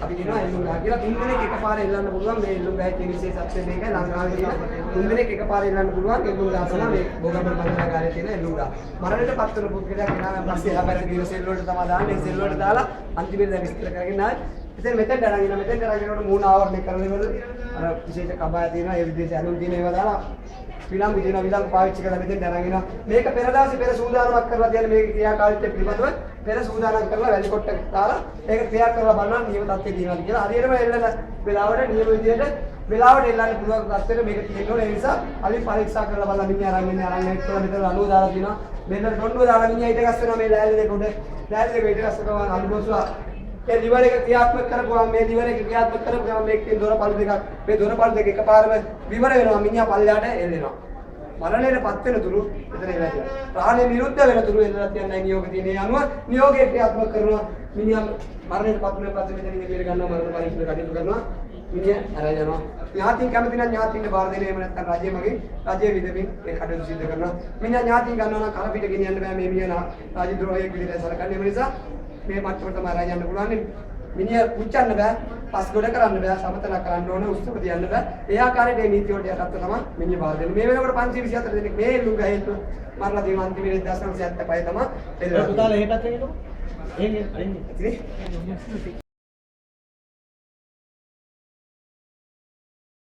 අපි කියනවා එල්ලුම් ගහ කියලා තුන් දිනක එකපාරට එල්ලන්න පුළුවන් මේ එල්ලුම් ගහේ තියෙන විශේෂත්වය මේකයි ලංකාවේ තියෙන තුන් දිනක එකපාරට එල්ලන්න පුළුවන් එල්ලුම් ගහ තමයි මේ බෝගම්බර බන්ධනාගාරයේ තියෙන එල්ලුම් ගහ. මරණයට පත් වෙන පුද්ගලයා කෙනා පස්සේ හැබැයි කිරි සෙල් වලට තමයි දාන්නේ සෙල් වලට දාලා අන්තිමට දැන් විස්තර කරගෙන ආවේ. ඉතින් මෙතෙන් අරගෙන මෙතෙන්ට මූණ ආවරණය කරලා ඉවරද අර විශේෂ කබාය තියෙනවා ඒ විදිහට ඇලුම් තියෙන ඒවා දාලා විලංගු තියෙනවා විලංගු පාවිච්චි කරලා මෙතෙන් අරගෙන මේක පෙර දවසේ පෙර සූදානමක් කරලා තියන්නේ මේක ක්‍රියාකාරීත්වය පිළිබඳව පෙර සූදානම් කරලා වැලි කොට්ටක් දාලා ඒක ක්‍රියා කරලා බලනවා නියම තත්ත්වය තියෙනවද කියලා හරියටම එල්ලන වෙලාවට නියම විදිහට වෙලාවට එල්ලන්න පුළුවන් තත්ත්වෙට මේක තියෙනවා ඒ නිසා අපි පරීක්ෂා කරලා බලලා මිනිහ අරන් ඉන්නේ අරන් එක්කලා මෙතන අලුව දාලා තියෙනවා මෙන්න ඩොන්ඩුව දාලා මිනිහ ඊට ගස් වෙනවා මේ ලෑලි දෙක උඩ ලෑලි දෙක ඊට ගස් කරනවා අනුබෝසුවා ඒ liver එක ක්‍රියාත්මක කරපුවාම මේ liver එක ක්‍රියාත්මක කරපුවාම මේකේ දොරපළු දෙකක් මේ දොරපළු දෙක එකපාරම විවර වෙනවා මිනිහා පල්ලයට එල්ලෙනවා මරණයටපත් වෙන තුරු එතන ඉවරයි ප්‍රාණය නිරුද්ධ වෙන තුරු එල්ලලා තියන්නේ නියෝග තියෙන අනුව නියෝගයේ ක්‍රියාත්මක කරනවා මිනිහා මරණයටපත් වෙන පස්සේ මෙතන ඉඳලා ගන්නවා මරණ පරීක්ෂණ කටයුතු කරනවා මිනිහා අරගෙන යනවා ඥාතින් කැමති නම් ඥාතින්ට බාර දෙන්න එහෙම නැත්නම් රජය මගින් රජයේ විදමින් ඒ කටයුතු සිදු කරනවා මිනිහා ඥාතින් ගන්නවා නම් කලපිට ගෙනියන්න බෑ මේ මිනිහා රාජද්‍රෝහියෙක් විදිහට සලකන්නේ ඒ නිසා මේ මට්ටමට තමයි රජයන්න පුළුවන් මිනිහ පුච්චන්න බෑ පස් ගොඩ කරන්න බෑ සමතල කරන්න ඕන උස්සප තියන්න බෑ ඒ ආකාරයට මේ නීති වලට යටත් තමයි මිනිහ බාර දෙන්නේ මේ වෙනකොට 524 දෙනෙක් මේ ලුග හේතු මරලා තියෙන අන්තිම 1975 තමයි එල්ලලා පුතාලා එහෙ පැත්තට එනවා එහෙ